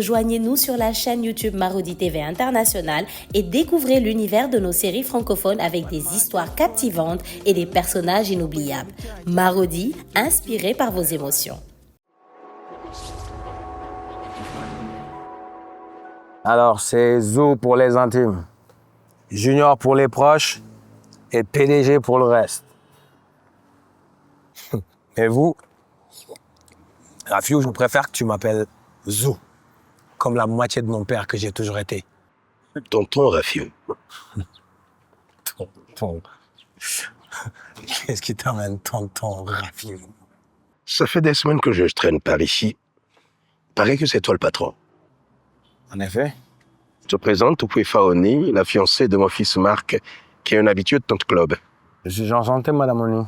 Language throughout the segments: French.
Rejoignez-nous sur la chaîne YouTube Marodi TV International et découvrez l'univers de nos séries francophones avec des histoires captivantes et des personnages inoubliables. Marodi, inspiré par vos émotions. Alors, c'est Zou pour les intimes, Junior pour les proches et PDG pour le reste. Et vous, Rafiou, je préfère que tu m'appelles Zou, comme la moitié de mon père que j'ai toujours été. Tonton Rafiou. Tonton. Qu'est-ce qui t'amène, tonton Rafiou? Ça fait des semaines que je traîne par ici. Paraît que c'est toi le patron. En effet. Je te présente Oupoué Faoni, la fiancée de mon fils Marc, qui est un habitué de ton club. Je suis enchanté, Madame Oni.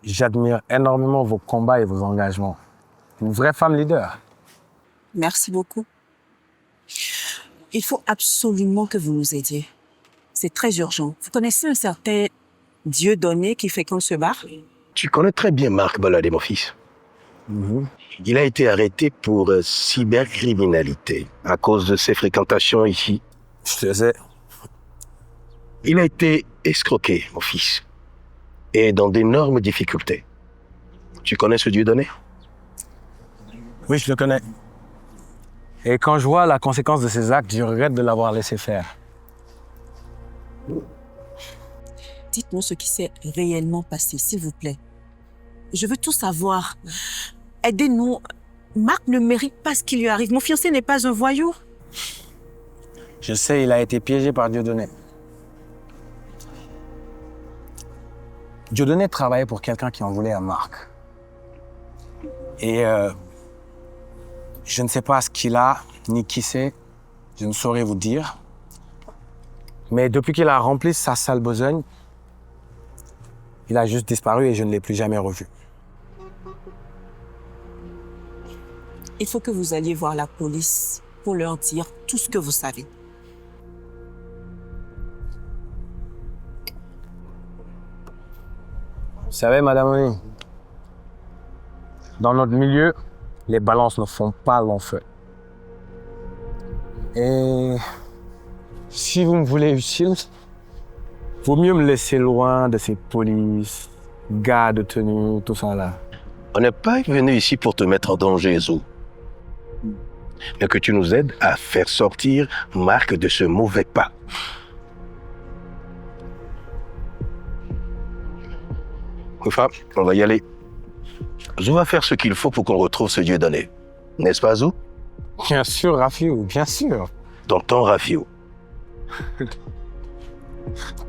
J'admire énormément vos combats et vos engagements. Une vraie femme leader. Merci beaucoup. Il faut absolument que vous nous aidiez. C'est très urgent. Vous connaissez un certain Dieudonné qui fréquente ce bar? Tu connais très bien Marc Bolladé, mon fils. Il a été arrêté pour cybercriminalité à cause de ses fréquentations ici. Je te sais. Il a été escroqué, mon fils, et dans d'énormes difficultés. Tu connais ce Dieudonné? Oui, je le connais. Et quand je vois la conséquence de ses actes, je regrette de l'avoir laissé faire. Dites-nous ce qui s'est réellement passé, s'il vous plaît. Je veux tout savoir. Aidez-nous. Marc ne mérite pas ce qui lui arrive. Mon fiancé n'est pas un voyou. Je sais, il a été piégé par Dieudonné. Dieudonné travaillait pour quelqu'un qui en voulait à Marc. Et je ne sais pas ce qu'il a, ni qui c'est. Je ne saurais vous dire. Mais depuis qu'il a rempli sa sale besogne, il a juste disparu et je ne l'ai plus jamais revu. Il faut que vous alliez voir la police pour leur dire tout ce que vous savez. Vous savez, Madame Oni, dans notre milieu, les balances ne font pas long feu. Et si vous me voulez utile, vaut mieux me laisser loin de ces polices, gars de tenue, tout ça là. On n'est pas venu ici pour te mettre en danger, Zou. Mais que tu nous aides à faire sortir Marc de ce mauvais pas. Oufa, on va y aller. Zou va faire ce qu'il faut pour qu'on retrouve ce Dieudonné. N'est-ce pas, Zou? Bien sûr, Rafiou, bien sûr. Tonton Rafiou.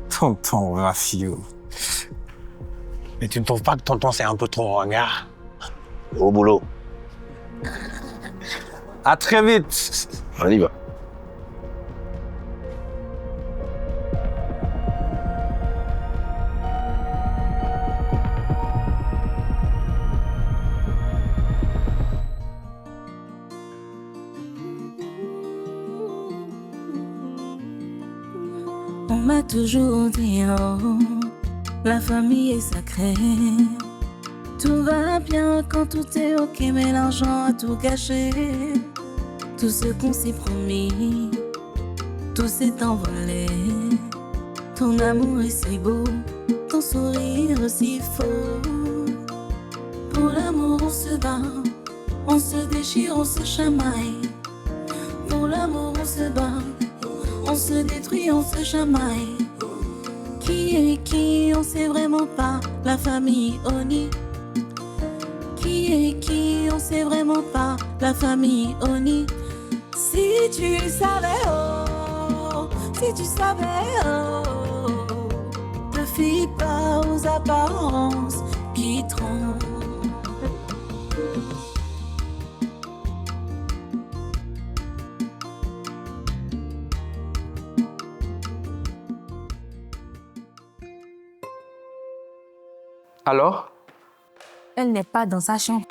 Tonton Rafiou. Mais tu ne trouves pas que tonton c'est un peu trop ringard? Au boulot. À très vite. On y va. On m'a toujours dit, oh, la famille est sacrée. Tout va bien quand tout est ok, mais l'argent a tout gâché. Tout ce qu'on s'est promis, tout s'est envolé. Ton amour est si beau, ton sourire si faux. Pour l'amour on se bat, on se déchire, on se chamaille. Pour l'amour on se bat, on se détruit, on se chamaille. Qui est qui, on sait vraiment pas. La famille Oni. Qui est qui, on sait vraiment pas. La famille Oni. Si tu savais, oh, si tu savais, oh, te fie pas aux apparences qui trompent. Alors? Elle n'est pas dans sa chambre.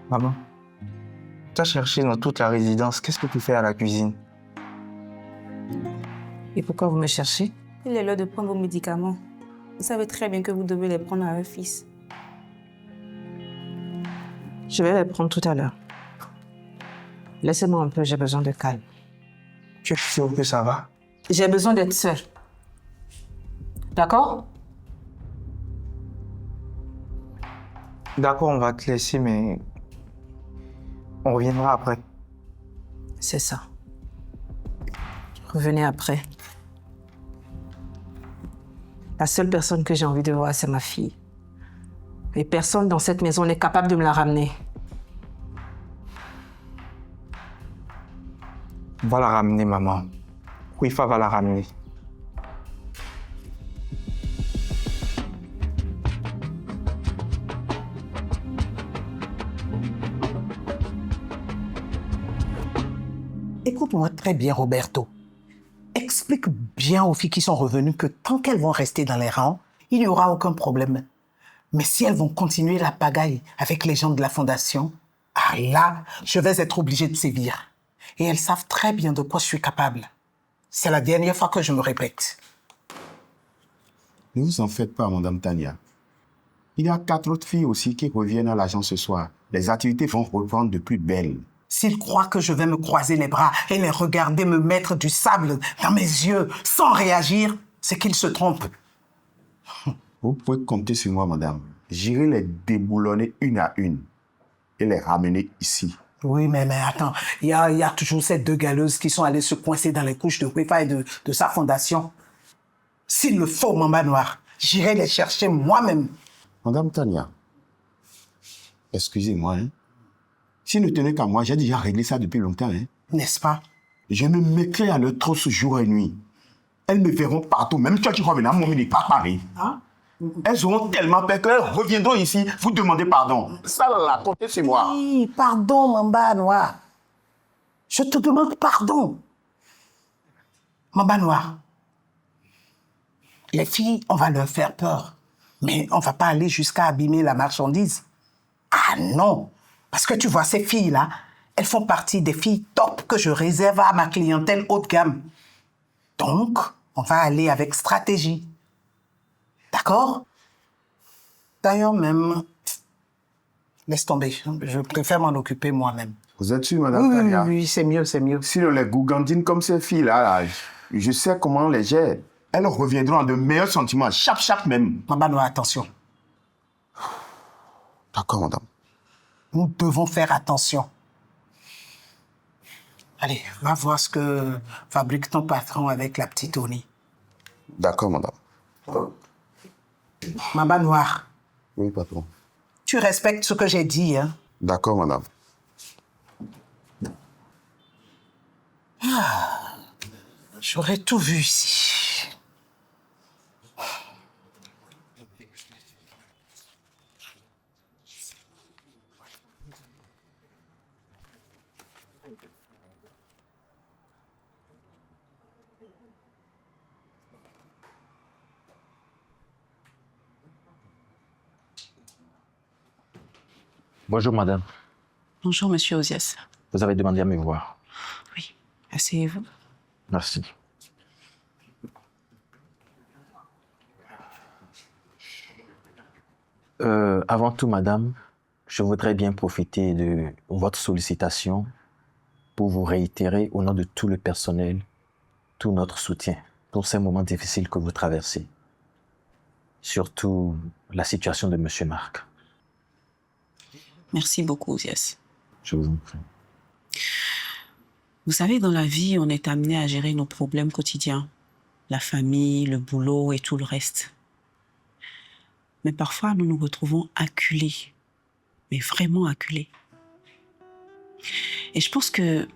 Maman, tu as cherché dans toute la résidence. Qu'est-ce que tu fais à la cuisine? Et pourquoi vous me cherchez? Il est l'heure de prendre vos médicaments. Vous savez très bien que vous devez les prendre à un fils. Je vais les prendre tout à l'heure. Laissez-moi un peu, j'ai besoin de calme. Tu es sûr que ça va? J'ai besoin d'être seule. D'accord? D'accord, on va te laisser, mais on reviendra après. C'est ça. Revenez après. La seule personne que j'ai envie de voir, c'est ma fille. Et personne dans cette maison n'est capable de me la ramener. On va la ramener, maman. Wifa va la ramener. Écoute-moi très bien, Roberto. Explique bien aux filles qui sont revenues que tant qu'elles vont rester dans les rangs, il n'y aura aucun problème. Mais si elles vont continuer la pagaille avec les gens de la fondation, ah là, je vais être obligée de sévir. Et elles savent très bien de quoi je suis capable. C'est la dernière fois que je me répète. Ne vous en faites pas, Madame Tania. Il y a 4 autres filles aussi qui reviennent à l'agence ce soir. Les activités vont reprendre de plus belle. S'ils croient que je vais me croiser les bras et les regarder me mettre du sable dans mes yeux sans réagir, c'est qu'ils se trompent. Vous pouvez compter sur moi, madame. J'irai les déboulonner une à une et les ramener ici. Oui, mais attends, il y a toujours ces 2 galeuses qui sont allées se coincer dans les couches de Wifa et de sa fondation. S'il le faut, Mamba Noir, j'irai les chercher moi-même. Madame Tania, excusez-moi, hein. S'il ne tenait qu'à moi, j'ai déjà réglé ça depuis longtemps, hein. N'est-ce pas? Je me mettrai à leur trousse jour et nuit. Elles me verront partout, même toi qui crois venir à mon mini, pas Paris. Hein? Elles auront tellement peur qu'elles reviendront ici vous demander pardon. Ça, là, comptez sur moi. Oui, pardon, Mamba Noir. Je te demande pardon. Mamba Noir. Les filles, on va leur faire peur. Mais on va pas aller jusqu'à abîmer la marchandise. Ah non. Parce que tu vois, ces filles-là, elles font partie des filles top que je réserve à ma clientèle haut de gamme. Donc, on va aller avec stratégie. D'accord? D'ailleurs même, laisse tomber. Je préfère m'en occuper moi-même. Vous êtes sûr, Madame Tania? Oui, c'est mieux, c'est mieux. Si on les gougandine comme ces filles-là, je sais comment on les gère. Elles reviendront en de meilleurs sentiments, chaque même. Mamba Noir, attention. D'accord, madame. Nous devons faire attention. Allez, va voir ce que fabrique ton patron avec la petite Oni. D'accord, madame. Mamba Noir, Oui, patron. tu respectes ce que j'ai dit, hein? D'accord, madame. J'aurais tout vu ici. Bonjour, madame. Bonjour, monsieur Ozias. Vous avez demandé à me voir. Oui, asseyez-vous. Merci. Avant tout, madame, je voudrais bien profiter de votre sollicitation pour vous réitérer au nom de tout le personnel tout notre soutien pour ces moments difficiles que vous traversez. Surtout la situation de monsieur Marc. Merci beaucoup, Ozias. Je vous en prie. Vous savez, dans la vie, on est amené à gérer nos problèmes quotidiens. La famille, le boulot et tout le reste. Mais parfois, nous nous retrouvons acculés. Mais vraiment acculés. Et je pense que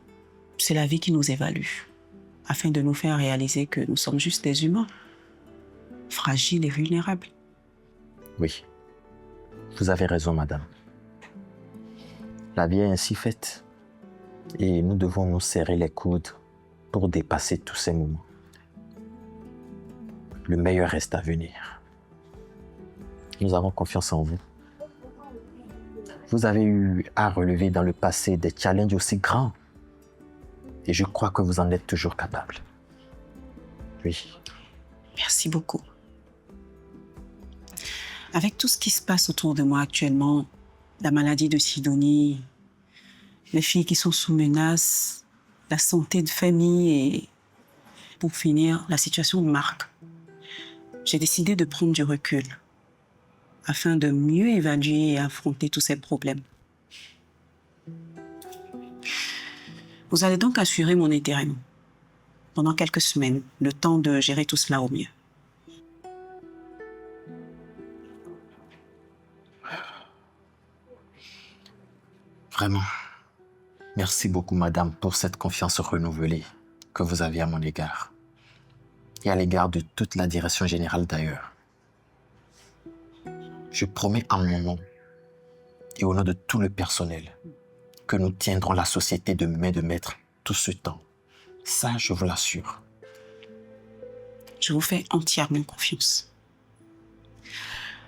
c'est la vie qui nous évalue. Afin de nous faire réaliser que nous sommes juste des humains. Fragiles et vulnérables. Oui. Vous avez raison, madame. La vie est ainsi faite. Et nous devons nous serrer les coudes pour dépasser tous ces moments. Le meilleur reste à venir. Nous avons confiance en vous. Vous avez eu à relever dans le passé des challenges aussi grands. Et je crois que vous en êtes toujours capable. Oui. Merci beaucoup. Avec tout ce qui se passe autour de moi actuellement, la maladie de Sidonie, les filles qui sont sous menace, la santé de famille et, pour finir, la situation de Marc, j'ai décidé de prendre du recul afin de mieux évaluer et affronter tous ces problèmes. Vous allez donc assurer mon intérim pendant quelques semaines, le temps de gérer tout cela au mieux. Vraiment, merci beaucoup, madame, pour cette confiance renouvelée que vous avez à mon égard. Et à l'égard de toute la direction générale d'ailleurs. Je promets en mon nom et au nom de tout le personnel que nous tiendrons la société de main de maître tout ce temps. Ça, je vous l'assure. Je vous fais entièrement confiance.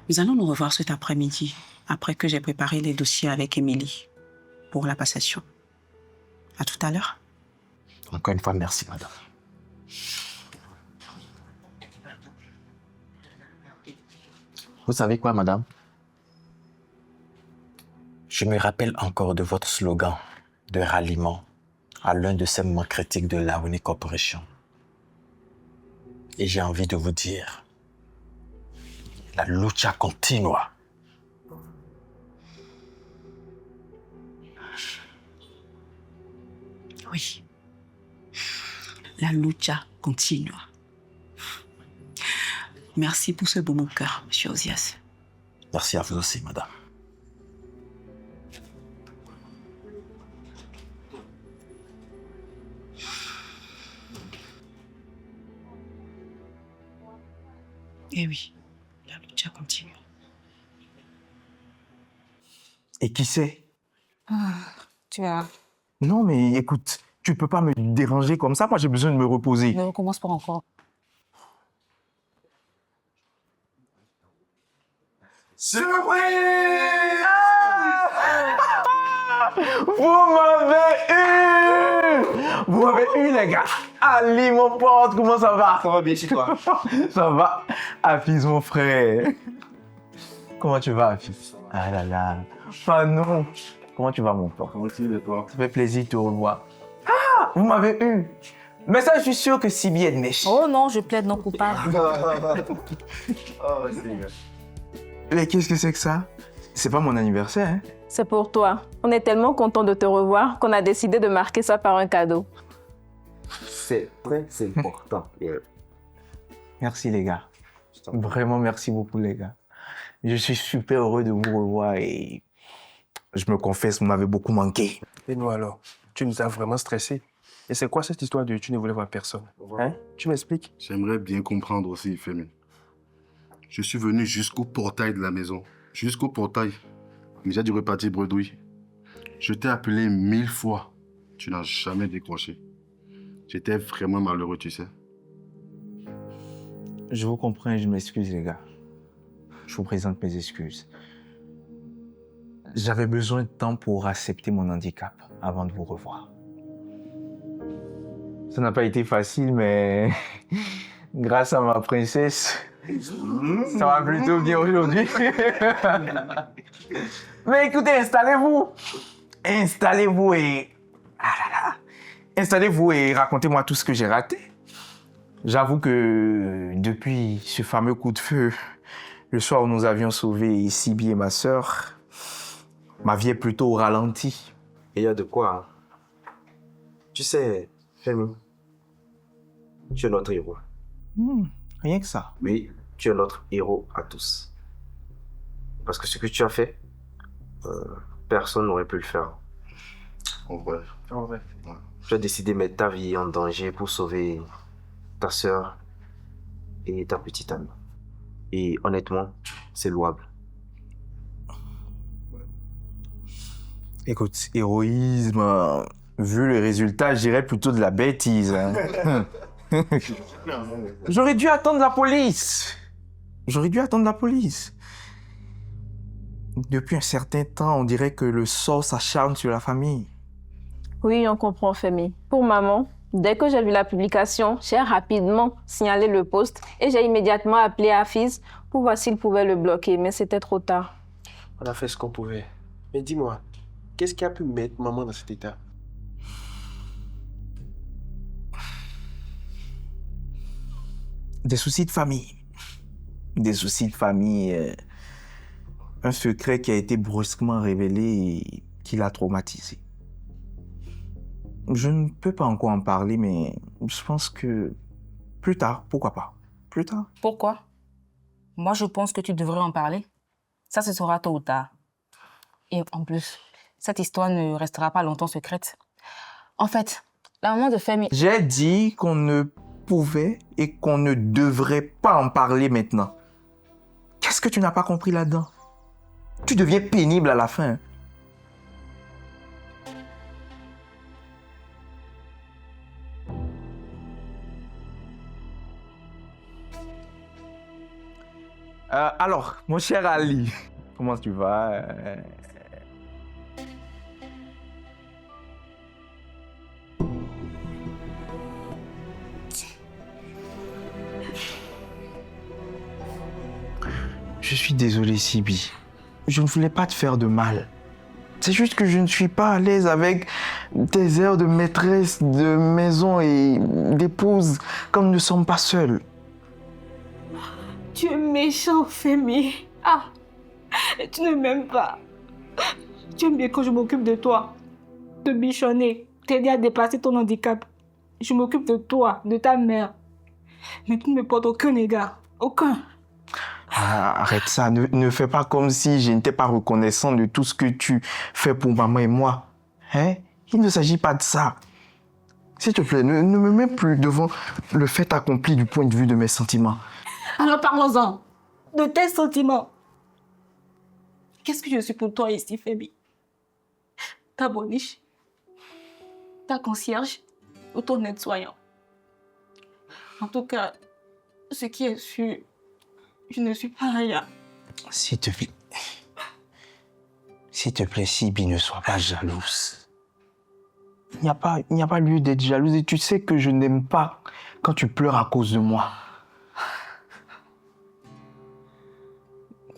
Nous allons nous revoir cet après-midi, après que j'ai préparé les dossiers avec Émilie pour la passation. À tout à l'heure. Encore une fois, merci, madame. Vous savez quoi, madame? Je me rappelle encore de votre slogan de ralliement à l'un de ces moments critiques de la Uni Corporation. Et j'ai envie de vous dire, la lucha continua. Oui. La lucha continua. Merci pour ce beau mon cœur, monsieur Ozias. Merci à vous aussi, madame. Eh oui, la lucha continue. Et qui c'est? Tu as... Non, mais écoute, tu peux pas me déranger comme ça. Moi, j'ai besoin de me reposer. Ne recommence pas encore. Surprise! Vous m'avez eu! Vous m'avez eu, les gars! Ali, mon pote, comment ça va? Ça va bien chez toi? Ça va? Afis, mon frère. Comment tu vas, Afis? Ah là là. Fanon. Comment tu vas, mon pote? Comment tu vas, toi? Ça fait plaisir de te revoir. Ah! Vous m'avez eu! Mais ça, je suis sûr que si bien méchant. Oh non, je plaide non coupable. Oh, c'est bien. Mais qu'est-ce que c'est que ça? C'est pas mon anniversaire, hein? C'est pour toi. On est tellement content de te revoir qu'on a décidé de marquer ça par un cadeau. C'est très important. Merci, les gars. Vraiment, merci beaucoup, les gars. Je suis super heureux de vous revoir et je me confesse, vous m'avez beaucoup manqué. Et nous alors, tu nous as vraiment stressés. Et c'est quoi cette histoire de tu ne voulais voir personne? Hein? Tu m'expliques? J'aimerais bien comprendre aussi, Femi. Je suis venu jusqu'au portail de la maison. Jusqu'au portail. Mais j'ai dû repartir bredouille. Je t'ai appelé 1000 fois. Tu n'as jamais décroché. J'étais vraiment malheureux, tu sais. Je vous comprends et je m'excuse, les gars. Je vous présente mes excuses. J'avais besoin de temps pour accepter mon handicap avant de vous revoir. Ça n'a pas été facile, mais grâce à ma princesse, ça va plutôt bien aujourd'hui. Mais écoutez, installez-vous. Installez-vous et... Ah là là. Installez-vous et racontez-moi tout ce que j'ai raté. J'avoue que depuis ce fameux coup de feu, le soir où nous avions sauvé Sibi et ma sœur, ma vie est plutôt au ralenti. Et il y a de quoi. Tu sais, Femi, tu es notre héros. Rien que ça. Oui, tu es notre héros à tous. Parce que ce que tu as fait, personne n'aurait pu le faire. En vrai. En vrai. Ouais. Tu as décidé de mettre ta vie en danger pour sauver ta sœur et ta petite amie. Et honnêtement, c'est louable. Écoute, héroïsme, vu le résultat, je dirais plutôt de la bêtise. Hein. J'aurais dû attendre la police. J'aurais dû attendre la police. Depuis un certain temps, on dirait que le sort s'acharne sur la famille. Oui, on comprend, Femi. Pour maman, dès que j'ai vu la publication, j'ai rapidement signalé le post et j'ai immédiatement appelé Hafiz pour voir s'il pouvait le bloquer, mais c'était trop tard. On a fait ce qu'on pouvait. Mais dis-moi, qu'est-ce qui a pu mettre maman dans cet état? Des soucis de famille. Des soucis de famille. Un secret qui a été brusquement révélé et qui l'a traumatisé. Je ne peux pas encore en parler, mais je pense que plus tard, pourquoi pas? Plus tard. Pourquoi? Moi, je pense que tu devrais en parler. Ça, ce sera tôt ou tard. Et en plus, cette histoire ne restera pas longtemps secrète. En fait, la maman de Femi... J'ai dit qu'on ne pouvait et qu'on ne devrait pas en parler maintenant. Qu'est-ce que tu n'as pas compris là-dedans? Tu deviens pénible à la fin. Alors, mon cher Ali, comment tu vas? Je suis désolé, Sibi. Je ne voulais pas te faire de mal. C'est juste que je ne suis pas à l'aise avec tes airs de maîtresse de maison et d'épouse comme nous ne sommes pas seuls. Tu es méchant, Femi. Ah, tu ne m'aimes pas. Tu aimes bien quand je m'occupe de toi, de bichonner, t'aider à dépasser ton handicap. Je m'occupe de toi, de ta mère. Mais tu ne me portes aucun égard. Aucun. Ah, arrête ça, ne fais pas comme si je n'étais pas reconnaissant de tout ce que tu fais pour maman et moi. Hein? Il ne s'agit pas de ça. S'il te plaît, ne me mets plus devant le fait accompli du point de vue de mes sentiments. Alors parlons-en de tes sentiments. Qu'est-ce que je suis pour toi ici, Femi? Ta boniche, ta concierge ou ton aide-soignant? En tout cas, ce qui est sûr, je ne suis pas rien. S'il te plaît, Sibi, ne sois pas jalouse. Il n'y a pas lieu d'être jalouse et tu sais que je n'aime pas quand tu pleures à cause de moi.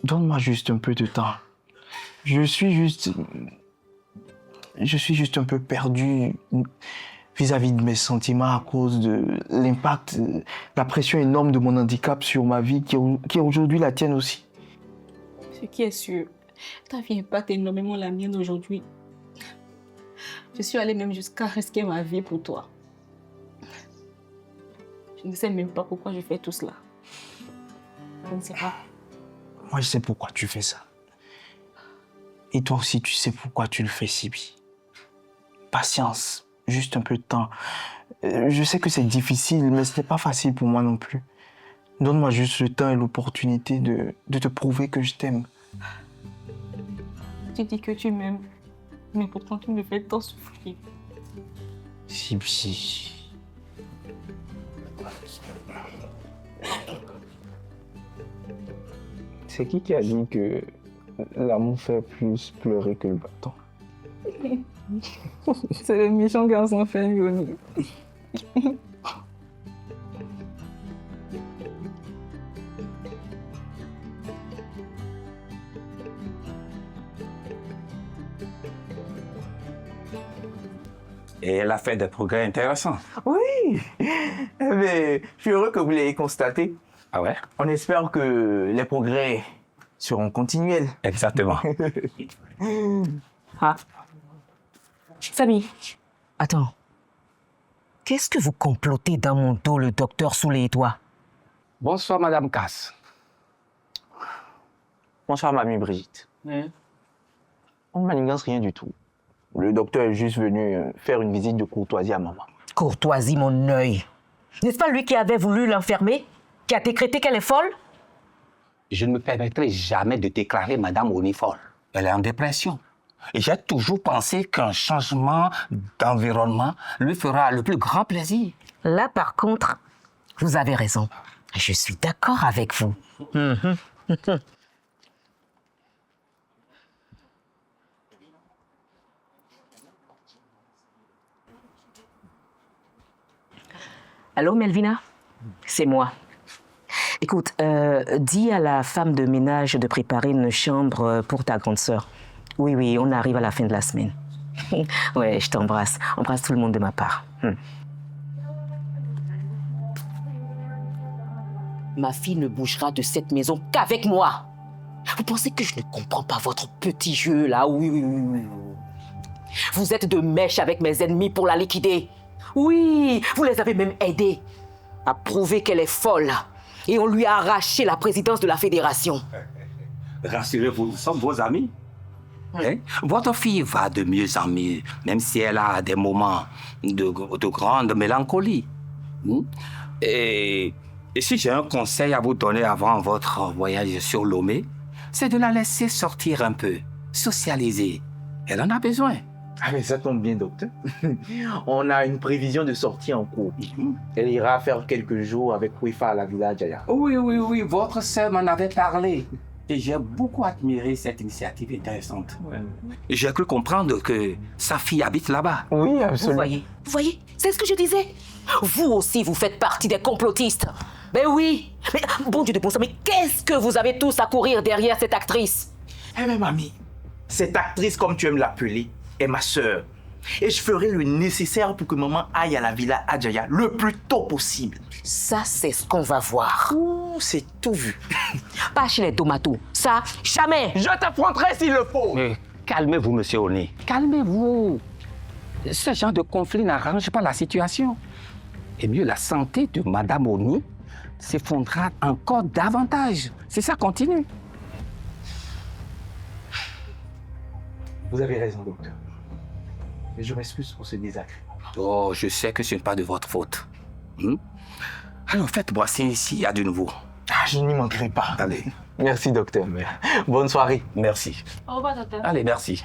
Donne-moi juste un peu de temps. Je suis juste un peu perdu vis-à-vis de mes sentiments à cause de l'impact, la pression énorme de mon handicap sur ma vie qui est aujourd'hui la tienne aussi. Ce qui est sûr, ta vie impacte énormément la mienne aujourd'hui. Je suis allée même jusqu'à risquer ma vie pour toi. Je ne sais même pas pourquoi je fais tout cela. Je ne sais pas. Moi, je sais pourquoi tu fais ça. Et toi aussi, tu sais pourquoi tu le fais, Sibi. Patience, juste un peu de temps. Je sais que c'est difficile, mais ce n'est pas facile pour moi non plus. Donne-moi juste le temps et l'opportunité de te prouver que je t'aime. Tu dis que tu m'aimes, mais pourtant tu me fais tant souffrir. Sibi. C'est qui a dit que l'amour fait plus pleurer que le bâton? C'est le méchant garçon Femi. Et elle a fait des progrès intéressants. Oui, mais je suis heureux que vous l'ayez constaté. Ah ouais? On espère que les progrès seront continuels. Exactement. Ah. Femi, attends. Qu'est-ce que vous complotez dans mon dos, le docteur Souley et toi? Bonsoir, Madame Casse. Bonsoir, Mamie Brigitte. On ne manigance rien du tout. Le docteur est juste venu faire une visite de courtoisie à maman. Courtoisie, mon œil. N'est-ce pas lui qui avait voulu l'enfermer, qui a décrété qu'elle est folle? Je ne me permettrai jamais de déclarer Madame Oni folle. Elle est en dépression. Et j'ai toujours pensé qu'un changement d'environnement lui fera le plus grand plaisir. Là, par contre, vous avez raison. Je suis d'accord avec vous. Allô, Melvina? C'est moi. Écoute, dis à la femme de ménage de préparer une chambre pour ta grande sœur. Oui, on arrive à la fin de la semaine. Ouais, je t'embrasse. Embrasse tout le monde de ma part. Ma fille ne bougera de cette maison qu'avec moi. Vous pensez que je ne comprends pas votre petit jeu, là? Oui. Vous êtes de mèche avec mes ennemis pour la liquider. Oui, vous les avez même aidés à prouver qu'elle est folle. Et on lui a arraché la présidence de la fédération. Rassurez-vous, nous sommes vos amis. Hein? Votre fille va de mieux en mieux, même si elle a des moments de grande mélancolie. Et si j'ai un conseil à vous donner avant votre voyage sur Lomé, c'est de la laisser sortir un peu, socialiser. Elle en a besoin. Ah mais ça tombe bien, docteur. On a une prévision de sortie en cours. Elle ira faire quelques jours avec Wifa à la Villa Jaya. Oui, votre sœur m'en avait parlé. Et j'ai beaucoup admiré cette initiative intéressante. Ouais. J'ai cru comprendre que sa fille habite là-bas. Oui, absolument. Vous voyez, c'est ce que je disais. Vous aussi, vous faites partie des complotistes. Ben oui. Mais bon Dieu de bon sang, mais qu'est-ce que vous avez tous à courir derrière cette actrice? Eh mais mamie, cette actrice, comme tu aimes l'appeler, est ma sœur. Et je ferai le nécessaire pour que maman aille à la Villa Adjaya le plus tôt possible. Ça, c'est ce qu'on va voir. C'est tout vu. Pas chez les tomatos. Ça, jamais. Je t'affronterai s'il le faut. Mais calmez-vous, monsieur Oni. Calmez-vous. Ce genre de conflit n'arrange pas la situation. Et mieux, la santé de Madame Oni s'effondrera encore davantage. Si ça continue. Vous avez raison, docteur. Mais je m'excuse pour ce désagrément. Oh, je sais que ce n'est pas de votre faute. Alors faites-moi signe s'il y a de nouveau. Ah, je n'y manquerai pas. Allez. Merci, docteur. Bonne soirée. Merci. Au revoir, docteur. Allez, merci.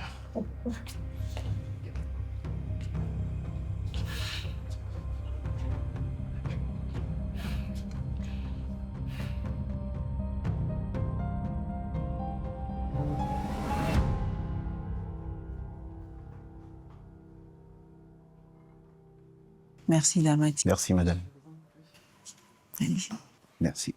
Merci, Damati. Merci, madame. Allez. Merci.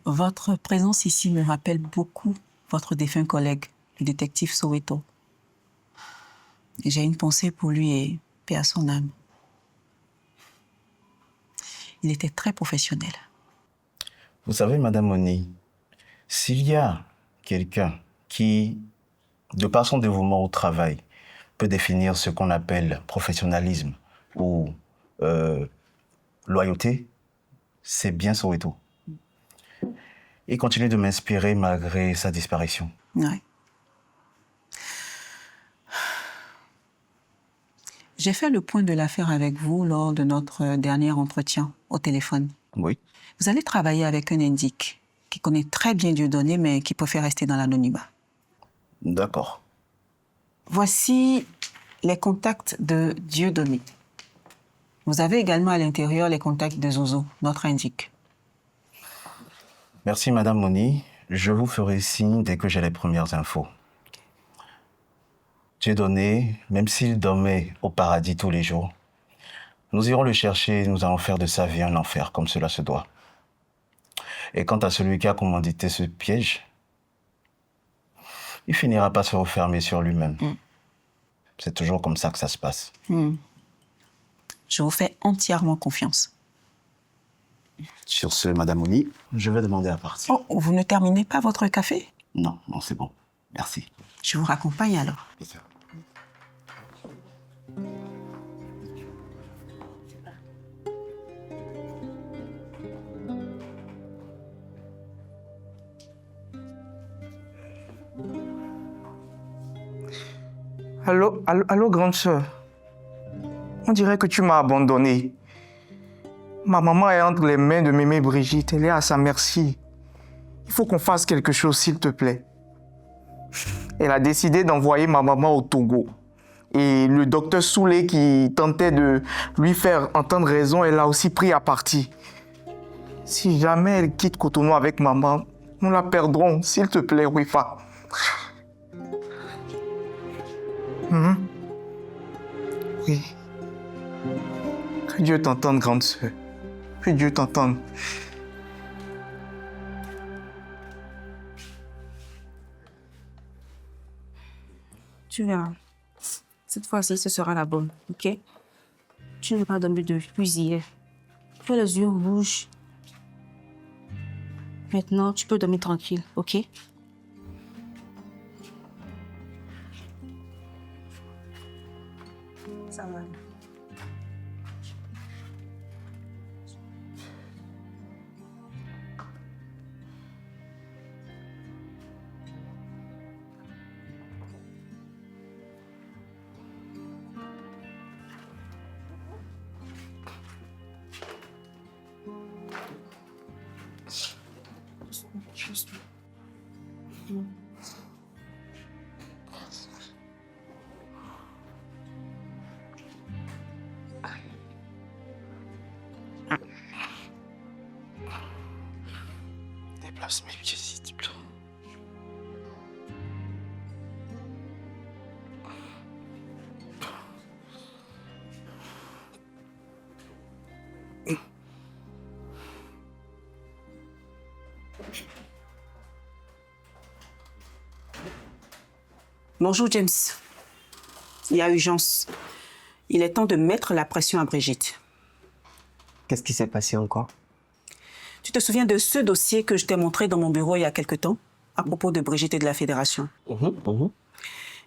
Votre présence ici me rappelle beaucoup votre défunt collègue, le détective Soweto. J'ai une pensée pour lui et paix à son âme. Il était très professionnel. Vous savez, madame Oni, s'il y a quelqu'un qui, de par son dévouement au travail, peut définir ce qu'on appelle professionnalisme ou loyauté, c'est bien Soweto. Il continue de m'inspirer malgré sa disparition. Ouais. J'ai fait le point de l'affaire avec vous lors de notre dernier entretien au téléphone. Oui. Vous allez travailler avec un indique qui connaît très bien Dieudonné, mais qui préfère rester dans l'anonymat. D'accord. Voici les contacts de Dieudonné. Vous avez également à l'intérieur les contacts de Zozo, notre indique. Merci, madame Moni. Je vous ferai signe dès que j'ai les premières infos. Dieudonné, même s'il dormait au paradis tous les jours, nous irons le chercher et nous allons faire de sa vie un enfer, comme cela se doit. Et quant à celui qui a commandité ce piège, il finira par se refermer sur lui-même. C'est toujours comme ça que ça se passe. Je vous fais entièrement confiance. Sur ce, madame Moni, je vais demander à partir. Oh, vous ne terminez pas votre café? Non, c'est bon. Merci. Je vous raccompagne alors. Allô, grande sœur. On dirait que tu m'as abandonné. Ma maman est entre les mains de mémé Brigitte. Elle est à sa merci. Il faut qu'on fasse quelque chose, s'il te plaît. Elle a décidé d'envoyer ma maman au Togo. Et le docteur Soulé, qui tentait de lui faire entendre raison, elle a aussi pris à partie. Si jamais elle quitte Cotonou avec maman, nous la perdrons. S'il te plaît, Wifa. Oui. Que Dieu t'entende, grande sœur. Que Dieu t'entende. Tu verras. Cette fois-ci, ce sera la bonne, ok? Tu n'as pas dormi depuis hier. Tu as les yeux rouges. Maintenant, tu peux dormir tranquille, ok? Ça va. Déplace mes pieds, s'il te plaît. Bonjour James. Il y a urgence. Il est temps de mettre la pression à Brigitte. Qu'est-ce qui s'est passé encore? Tu te souviens de ce dossier que je t'ai montré dans mon bureau il y a quelque temps, à propos de Brigitte et de la Fédération?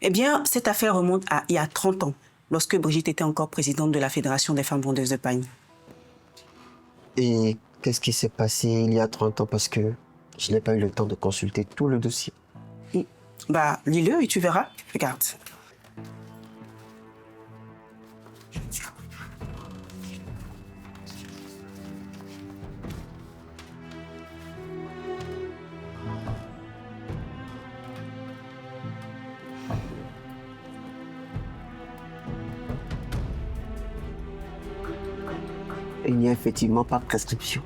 Eh bien, cette affaire remonte à il y a 30 ans, lorsque Brigitte était encore présidente de la Fédération des femmes vendeuses de pagne. Et qu'est-ce qui s'est passé il y a 30 ans? Parce que je n'ai pas eu le temps de consulter tout le dossier. Bah, lis-le et tu verras. Regarde. Il n'y a effectivement pas de prescription.